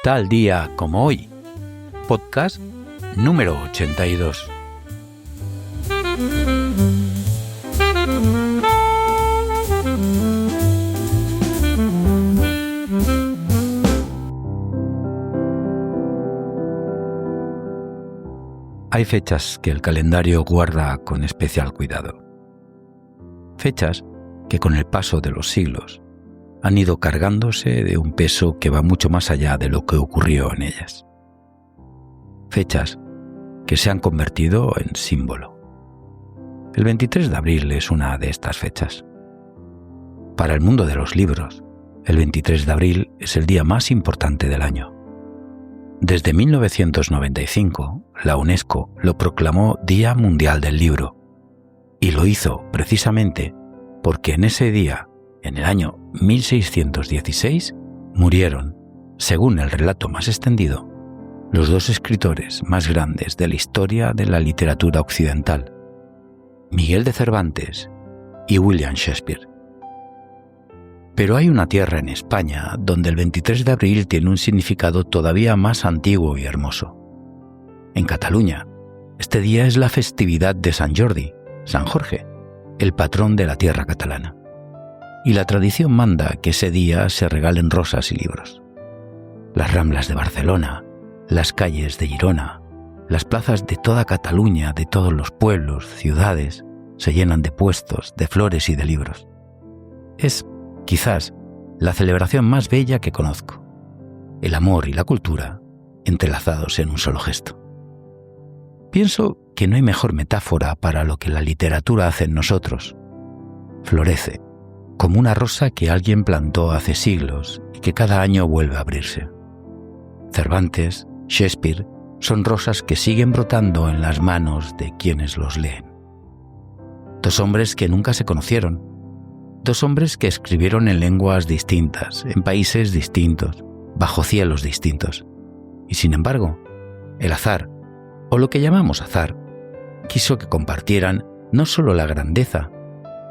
Tal día como hoy. Podcast número 82. Hay fechas que el calendario guarda con especial cuidado. Fechas que con el paso de los siglos han ido cargándose de un peso que va mucho más allá de lo que ocurrió en ellas. Fechas que se han convertido en símbolo. El 23 de abril es una de estas fechas. Para el mundo de los libros, el 23 de abril es el día más importante del año. Desde 1995, la UNESCO lo proclamó Día Mundial del Libro, y lo hizo precisamente porque en ese día, en el año 1616, murieron, según el relato más extendido, los dos escritores más grandes de la historia de la literatura occidental, Miguel de Cervantes y William Shakespeare. Pero hay una tierra en España donde el 23 de abril tiene un significado todavía más antiguo y hermoso. En Cataluña, este día es la festividad de Sant Jordi, San Jorge, el patrón de la tierra catalana. Y la tradición manda que ese día se regalen rosas y libros. Las ramblas de Barcelona, las calles de Girona, las plazas de toda Cataluña, de todos los pueblos, ciudades, se llenan de puestos, de flores y de libros. Es, quizás, la celebración más bella que conozco. El amor y la cultura entrelazados en un solo gesto. Pienso que no hay mejor metáfora para lo que la literatura hace en nosotros. Florece, como una rosa que alguien plantó hace siglos y que cada año vuelve a abrirse. Cervantes, Shakespeare, son rosas que siguen brotando en las manos de quienes los leen. Dos hombres que nunca se conocieron. Dos hombres que escribieron en lenguas distintas, en países distintos, bajo cielos distintos. Y sin embargo, el azar, o lo que llamamos azar, quiso que compartieran no solo la grandeza,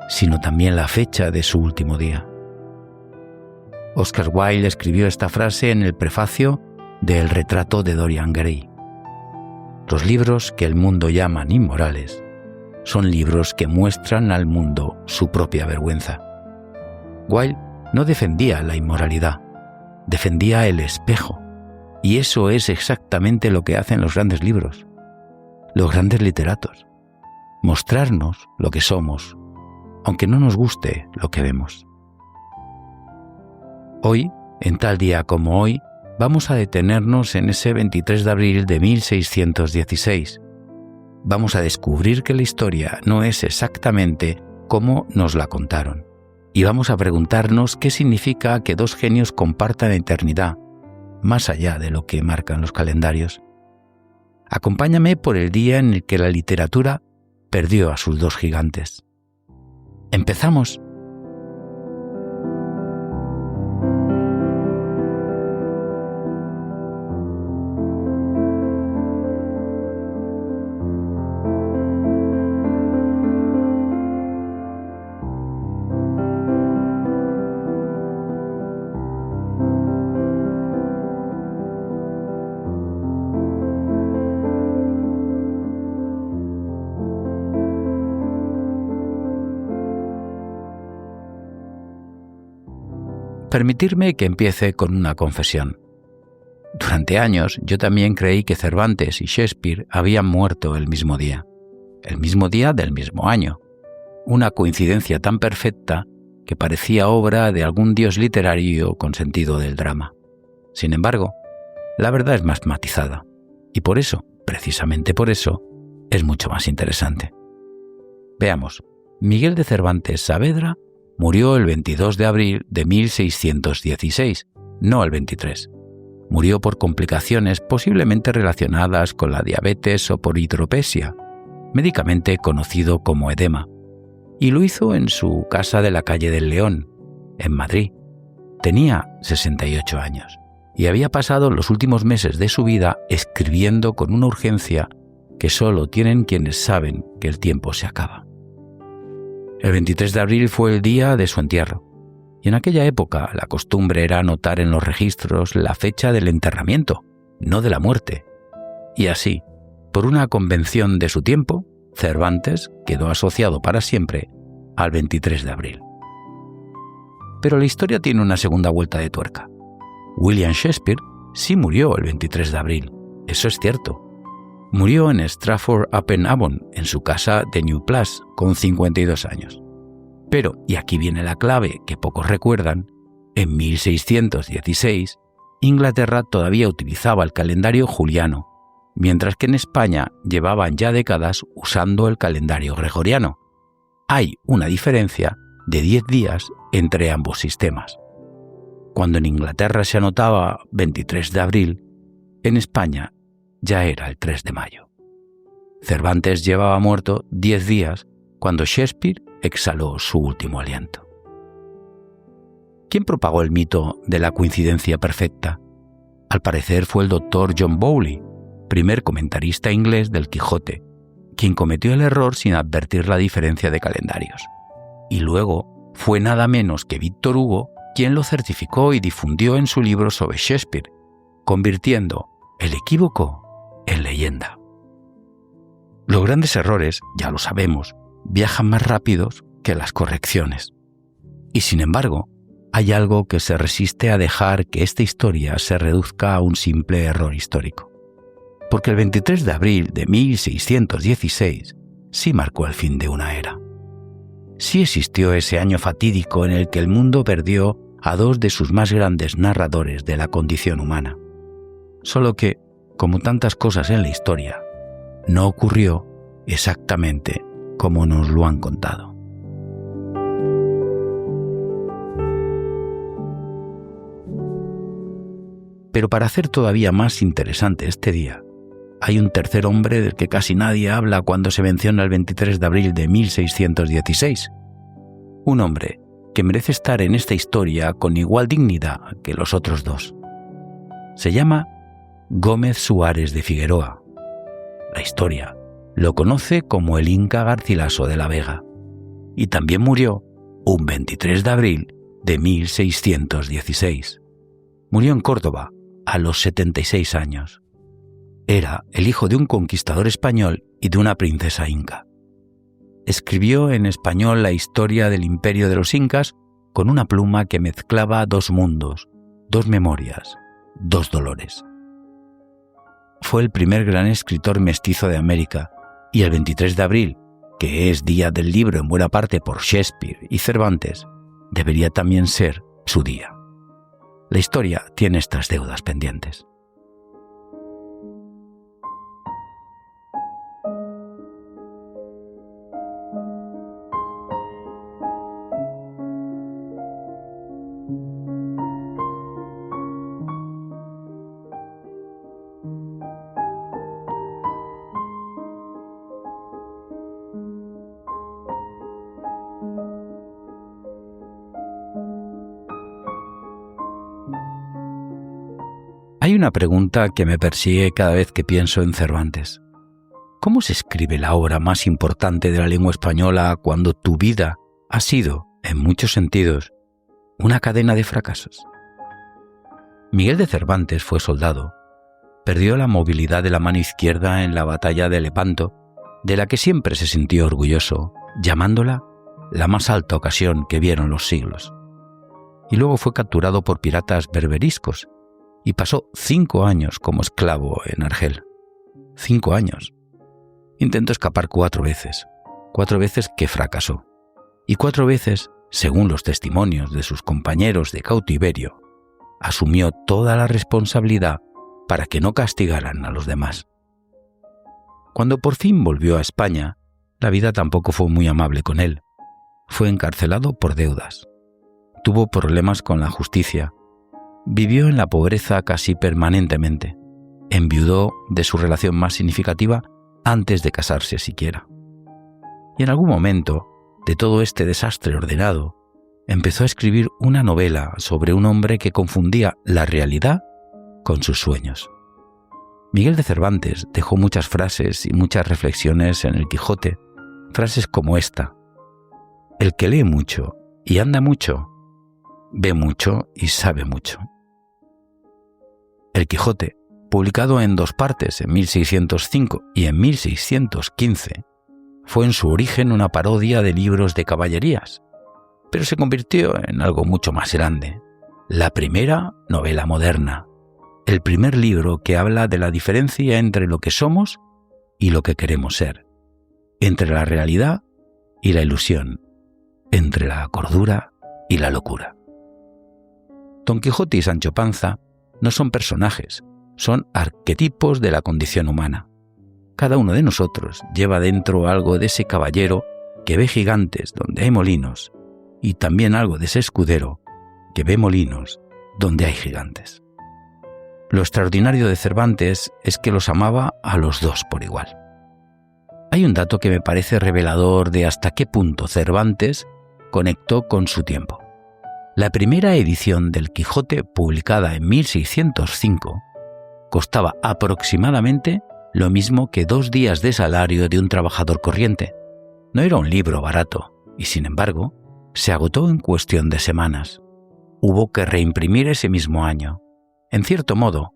sino también la fecha de su último día. Oscar Wilde escribió esta frase en el prefacio de El retrato de Dorian Gray. Los libros que el mundo llaman inmorales son libros que muestran al mundo su propia vergüenza. Wilde no defendía la inmoralidad, defendía el espejo, y eso es exactamente lo que hacen los grandes libros, los grandes literatos, mostrarnos lo que somos, aunque no nos guste lo que vemos. Hoy, en tal día como hoy, vamos a detenernos en ese 23 de abril de 1616. Vamos a descubrir que la historia no es exactamente como nos la contaron. Y vamos a preguntarnos qué significa que dos genios compartan eternidad, más allá de lo que marcan los calendarios. Acompáñame por el día en el que la literatura perdió a sus dos gigantes. ¡Empezamos! Permitirme que empiece con una confesión. Durante años yo también creí que Cervantes y Shakespeare habían muerto el mismo día del mismo año. Una coincidencia tan perfecta que parecía obra de algún dios literario con sentido del drama. Sin embargo, la verdad es más matizada, y por eso, precisamente por eso, es mucho más interesante. Veamos, Miguel de Cervantes Saavedra murió el 22 de abril de 1616, no el 23. Murió por complicaciones posiblemente relacionadas con la diabetes o por hidropesia, médicamente conocido como edema, y lo hizo en su casa de la calle del León, en Madrid. Tenía 68 años y había pasado los últimos meses de su vida escribiendo con una urgencia que solo tienen quienes saben que el tiempo se acaba. El 23 de abril fue el día de su entierro. Y en aquella época la costumbre era anotar en los registros la fecha del enterramiento, no de la muerte. Y así, por una convención de su tiempo, Cervantes quedó asociado para siempre al 23 de abril. Pero la historia tiene una segunda vuelta de tuerca. William Shakespeare sí murió el 23 de abril, eso es cierto. Murió en Stratford-upon-Avon, en su casa de New Place, con 52 años. Pero, y aquí viene la clave que pocos recuerdan, en 1616, Inglaterra todavía utilizaba el calendario juliano, mientras que en España llevaban ya décadas usando el calendario gregoriano. Hay una diferencia de 10 días entre ambos sistemas. Cuando en Inglaterra se anotaba 23 de abril, en España ya era el 3 de mayo. Cervantes llevaba muerto 10 días cuando Shakespeare exhaló su último aliento. ¿Quién propagó el mito de la coincidencia perfecta? Al parecer fue el doctor John Bowley, primer comentarista inglés del Quijote, quien cometió el error sin advertir la diferencia de calendarios. Y luego fue nada menos que Víctor Hugo quien lo certificó y difundió en su libro sobre Shakespeare, convirtiendo el equívoco en leyenda. Los grandes errores, ya lo sabemos, viajan más rápidos que las correcciones. Y sin embargo, hay algo que se resiste a dejar que esta historia se reduzca a un simple error histórico. Porque el 23 de abril de 1616 sí marcó el fin de una era. Sí existió ese año fatídico en el que el mundo perdió a dos de sus más grandes narradores de la condición humana. Solo que, como tantas cosas en la historia, no ocurrió exactamente como nos lo han contado. Pero para hacer todavía más interesante este día, hay un tercer hombre del que casi nadie habla cuando se menciona el 23 de abril de 1616. Un hombre que merece estar en esta historia con igual dignidad que los otros dos. Se llama Gómez Suárez de Figueroa. La historia lo conoce como el Inca Garcilaso de la Vega, y también murió un 23 de abril de 1616. Murió en Córdoba a los 76 años. Era el hijo de un conquistador español y de una princesa inca. Escribió en español la historia del imperio de los incas con una pluma que mezclaba dos mundos, dos memorias, dos dolores. Fue el primer gran escritor mestizo de América, y el 23 de abril, que es día del libro en buena parte por Shakespeare y Cervantes, debería también ser su día. La historia tiene estas deudas pendientes. Hay una pregunta que me persigue cada vez que pienso en Cervantes. ¿Cómo se escribe la obra más importante de la lengua española cuando tu vida ha sido, en muchos sentidos, una cadena de fracasos? Miguel de Cervantes fue soldado. Perdió la movilidad de la mano izquierda en la batalla de Lepanto, de la que siempre se sintió orgulloso, llamándola la más alta ocasión que vieron los siglos. Y luego fue capturado por piratas berberiscos y pasó 5 años como esclavo en Argel. 5 años. Intentó escapar 4 veces. 4 veces que fracasó. Y 4 veces, según los testimonios de sus compañeros de cautiverio, asumió toda la responsabilidad para que no castigaran a los demás. Cuando por fin volvió a España, la vida tampoco fue muy amable con él. Fue encarcelado por deudas. Tuvo problemas con la justicia. Vivió en la pobreza casi permanentemente. Enviudó de su relación más significativa antes de casarse siquiera. Y en algún momento, de todo este desastre ordenado, empezó a escribir una novela sobre un hombre que confundía la realidad con sus sueños. Miguel de Cervantes dejó muchas frases y muchas reflexiones en el Quijote, frases como esta: el que lee mucho y anda mucho, ve mucho y sabe mucho. El Quijote, publicado en 2 partes en 1605 y en 1615, fue en su origen una parodia de libros de caballerías, pero se convirtió en algo mucho más grande, la primera novela moderna, el primer libro que habla de la diferencia entre lo que somos y lo que queremos ser, entre la realidad y la ilusión, entre la cordura y la locura. Don Quijote y Sancho Panza no son personajes, son arquetipos de la condición humana. Cada uno de nosotros lleva dentro algo de ese caballero que ve gigantes donde hay molinos y también algo de ese escudero que ve molinos donde hay gigantes. Lo extraordinario de Cervantes es que los amaba a los dos por igual. Hay un dato que me parece revelador de hasta qué punto Cervantes conectó con su tiempo. La primera edición del Quijote, publicada en 1605, costaba aproximadamente lo mismo que 2 días de salario de un trabajador corriente. No era un libro barato y, sin embargo, se agotó en cuestión de semanas. Hubo que reimprimir ese mismo año. En cierto modo,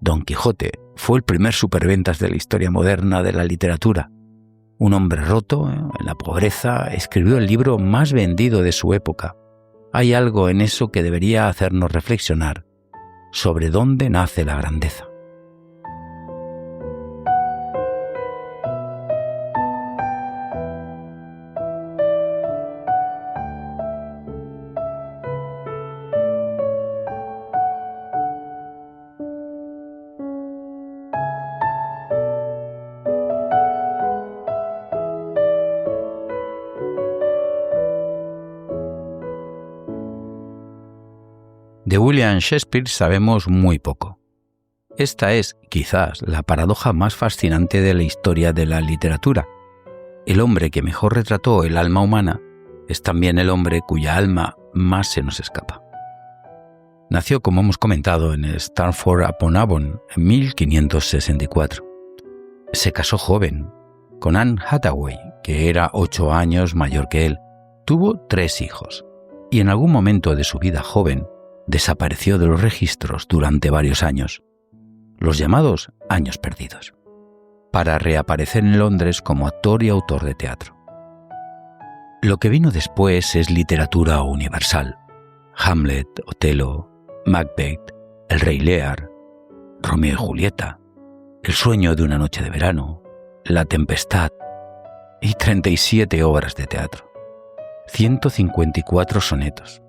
Don Quijote fue el primer superventas de la historia moderna de la literatura. Un hombre roto en la pobreza escribió el libro más vendido de su época. Hay algo en eso que debería hacernos reflexionar sobre dónde nace la grandeza. De William Shakespeare sabemos muy poco. Esta es, quizás, la paradoja más fascinante de la historia de la literatura. El hombre que mejor retrató el alma humana es también el hombre cuya alma más se nos escapa. Nació, como hemos comentado, en Stratford-upon-Avon en 1564. Se casó joven con Anne Hathaway, que era 8 años mayor que él. Tuvo 3 hijos y en algún momento de su vida joven desapareció de los registros durante varios años, los llamados años perdidos, para reaparecer en Londres como actor y autor de teatro. Lo que vino después es literatura universal: Hamlet, Otelo, Macbeth, El Rey Lear, Romeo y Julieta, El sueño de una noche de verano, La tempestad y 37 obras de teatro, 154 sonetos,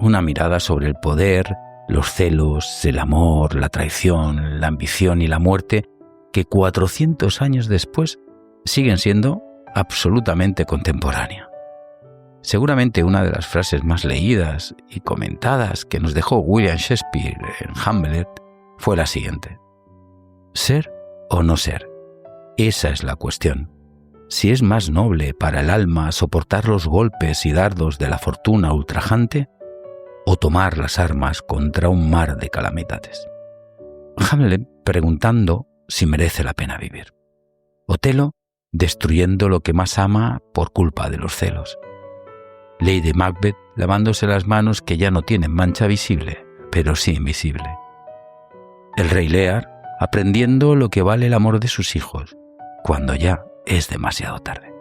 una mirada sobre el poder, los celos, el amor, la traición, la ambición y la muerte, que 400 años después siguen siendo absolutamente contemporánea. Seguramente una de las frases más leídas y comentadas que nos dejó William Shakespeare en Hamlet fue la siguiente: ¿ser o no ser? Esa es la cuestión. Si es más noble para el alma soportar los golpes y dardos de la fortuna ultrajante, o tomar las armas contra un mar de calamidades. Hamlet preguntando si merece la pena vivir. Otelo destruyendo lo que más ama por culpa de los celos. Lady Macbeth lavándose las manos que ya no tienen mancha visible, pero sí invisible. El Rey Lear aprendiendo lo que vale el amor de sus hijos, cuando ya es demasiado tarde.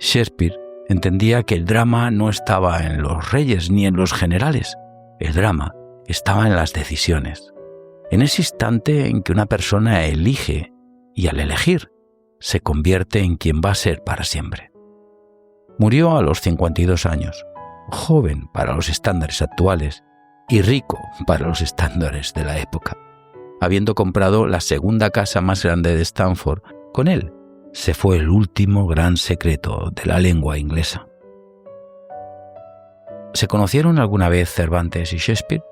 Shakespeare entendía que el drama no estaba en los reyes ni en los generales. El drama estaba en las decisiones, en ese instante en que una persona elige y al elegir se convierte en quien va a ser para siempre. Murió a los 52 años, joven para los estándares actuales y rico para los estándares de la época. Habiendo comprado la segunda casa más grande de Stanford, con él se fue el último gran secreto de la lengua inglesa. ¿Se conocieron alguna vez Cervantes y Shakespeare?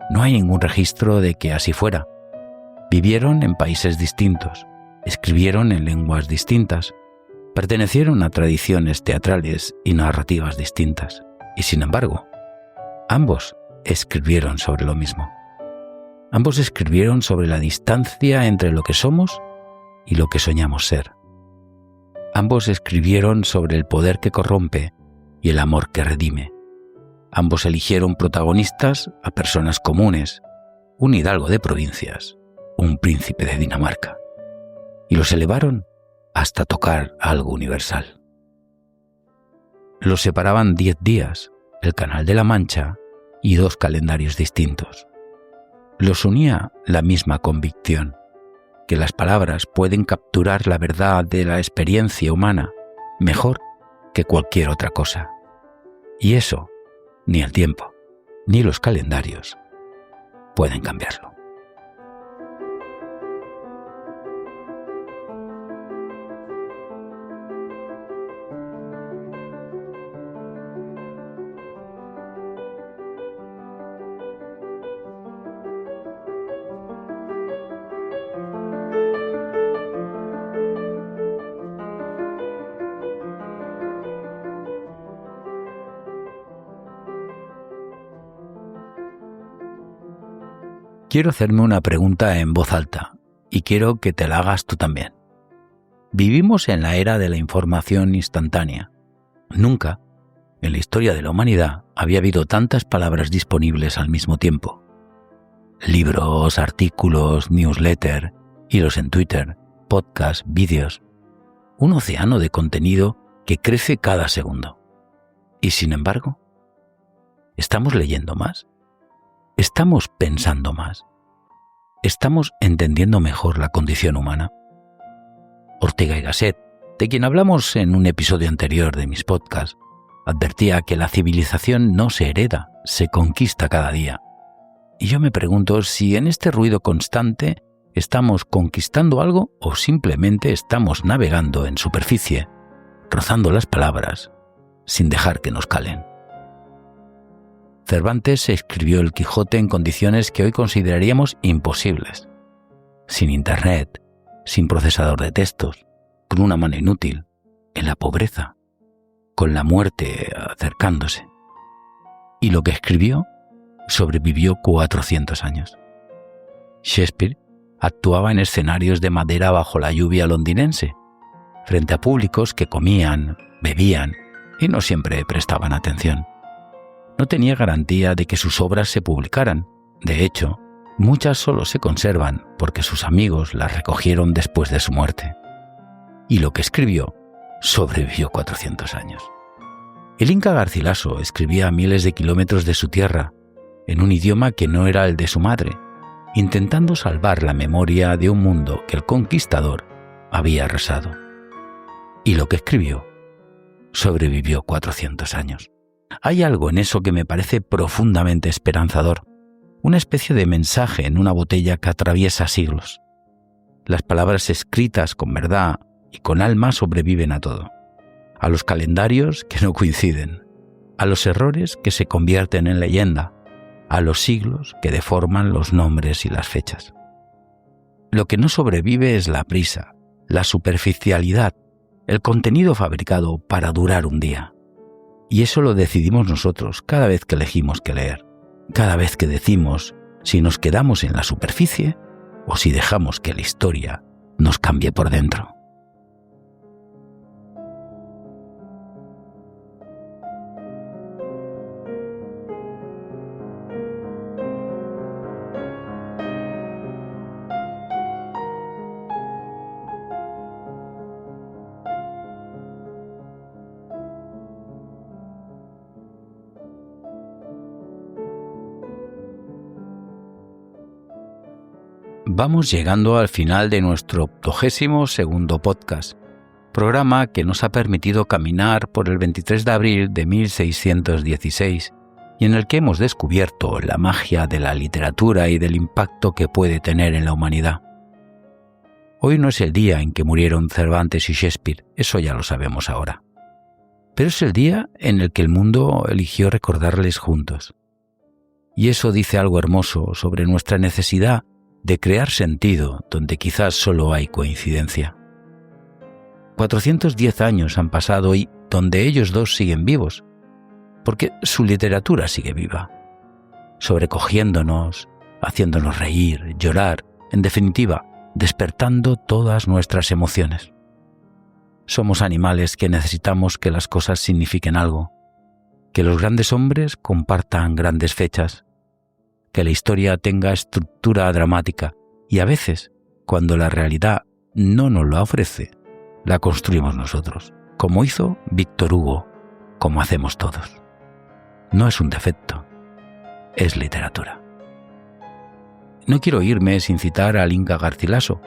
No hay ningún registro de que así fuera. Vivieron en países distintos, escribieron en lenguas distintas, pertenecieron a tradiciones teatrales y narrativas distintas, y sin embargo, ambos escribieron sobre lo mismo. Ambos escribieron sobre la distancia entre lo que somos y lo que soñamos ser. Ambos escribieron sobre el poder que corrompe y el amor que redime. Ambos eligieron protagonistas a personas comunes, un hidalgo de provincias, un príncipe de Dinamarca, y los elevaron hasta tocar algo universal. Los separaban 10 días, el Canal de la Mancha y 2 calendarios distintos. Los unía la misma convicción, que las palabras pueden capturar la verdad de la experiencia humana mejor que cualquier otra cosa. Y eso, ni el tiempo, ni los calendarios pueden cambiarlo. Quiero hacerme una pregunta en voz alta y quiero que te la hagas tú también. Vivimos en la era de la información instantánea. Nunca, en la historia de la humanidad, había habido tantas palabras disponibles al mismo tiempo. Libros, artículos, newsletter, hilos en Twitter, podcasts, vídeos. Un océano de contenido que crece cada segundo. Y sin embargo, ¿estamos leyendo más? ¿Estamos pensando más? ¿Estamos entendiendo mejor la condición humana? Ortega y Gasset, de quien hablamos en un episodio anterior de mis podcasts, advertía que la civilización no se hereda, se conquista cada día. Y yo me pregunto si en este ruido constante estamos conquistando algo o simplemente estamos navegando en superficie, rozando las palabras, sin dejar que nos calen. Cervantes escribió el Quijote en condiciones que hoy consideraríamos imposibles. Sin internet, sin procesador de textos, con una mano inútil, en la pobreza, con la muerte acercándose. Y lo que escribió sobrevivió 400 años. Shakespeare actuaba en escenarios de madera bajo la lluvia londinense, frente a públicos que comían, bebían y no siempre prestaban atención. No tenía garantía de que sus obras se publicaran. De hecho, muchas solo se conservan porque sus amigos las recogieron después de su muerte. Y lo que escribió sobrevivió 400 años. El Inca Garcilaso escribía a miles de kilómetros de su tierra, en un idioma que no era el de su madre, intentando salvar la memoria de un mundo que el conquistador había arrasado. Y lo que escribió sobrevivió 400 años. Hay algo en eso que me parece profundamente esperanzador, una especie de mensaje en una botella que atraviesa siglos. Las palabras escritas con verdad y con alma sobreviven a todo, a los calendarios que no coinciden, a los errores que se convierten en leyenda, a los siglos que deforman los nombres y las fechas. Lo que no sobrevive es la prisa, la superficialidad, el contenido fabricado para durar un día. Y eso lo decidimos nosotros cada vez que elegimos qué leer, cada vez que decimos si nos quedamos en la superficie o si dejamos que la historia nos cambie por dentro. Vamos llegando al final de nuestro 82º podcast, programa que nos ha permitido caminar por el 23 de abril de 1616 y en el que hemos descubierto la magia de la literatura y del impacto que puede tener en la humanidad. Hoy no es el día en que murieron Cervantes y Shakespeare, eso ya lo sabemos ahora. Pero es el día en el que el mundo eligió recordarles juntos. Y eso dice algo hermoso sobre nuestra necesidad de crear sentido donde quizás solo hay coincidencia. 410 años han pasado y donde ellos dos siguen vivos, porque su literatura sigue viva, sobrecogiéndonos, haciéndonos reír, llorar, en definitiva, despertando todas nuestras emociones. Somos animales que necesitamos que las cosas signifiquen algo, que los grandes hombres compartan grandes fechas, que la historia tenga estructura dramática y a veces, cuando la realidad no nos lo ofrece, la construimos nosotros, como hizo Víctor Hugo, como hacemos todos. No es un defecto, es literatura. No quiero irme sin citar al Inca Garcilaso,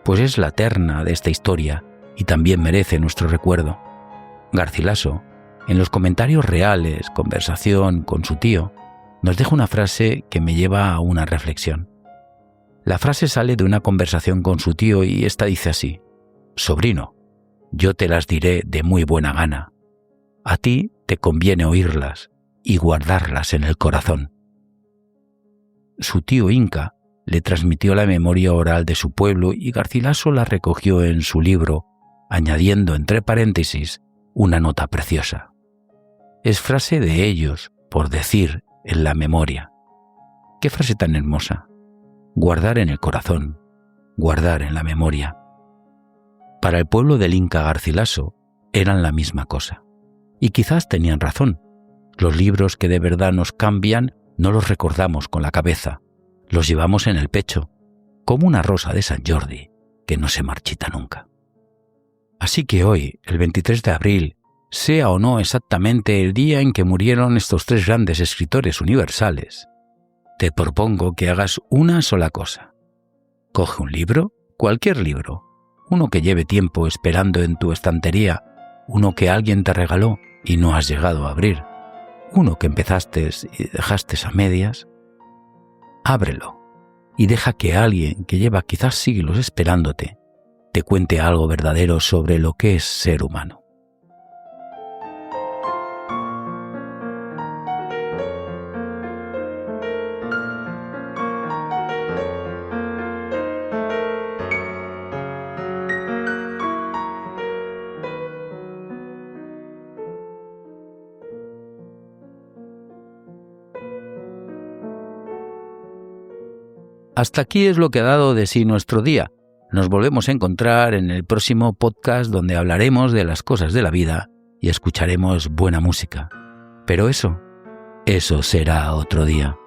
pues es la terna de esta historia y también merece nuestro recuerdo. Garcilaso, en los comentarios reales, conversación con su tío, nos deja una frase que me lleva a una reflexión. La frase sale de una conversación con su tío y esta dice así: «Sobrino, yo te las diré de muy buena gana. A ti te conviene oírlas y guardarlas en el corazón». Su tío Inca le transmitió la memoria oral de su pueblo y Garcilaso la recogió en su libro, añadiendo entre paréntesis una nota preciosa. Es frase de ellos, por decir, en la memoria. ¡Qué frase tan hermosa! Guardar en el corazón, guardar en la memoria. Para el pueblo del Inca Garcilaso eran la misma cosa. Y quizás tenían razón. Los libros que de verdad nos cambian no los recordamos con la cabeza, los llevamos en el pecho, como una rosa de Sant Jordi que no se marchita nunca. Así que hoy, el 23 de abril, sea o no exactamente el día en que murieron estos tres grandes escritores universales, te propongo que hagas una sola cosa. Coge un libro, cualquier libro, uno que lleve tiempo esperando en tu estantería, uno que alguien te regaló y no has llegado a abrir, uno que empezaste y dejaste a medias. Ábrelo y deja que alguien que lleva quizás siglos esperándote te cuente algo verdadero sobre lo que es ser humano. Hasta aquí es lo que ha dado de sí nuestro día. Nos volvemos a encontrar en el próximo podcast donde hablaremos de las cosas de la vida y escucharemos buena música. Pero eso será otro día.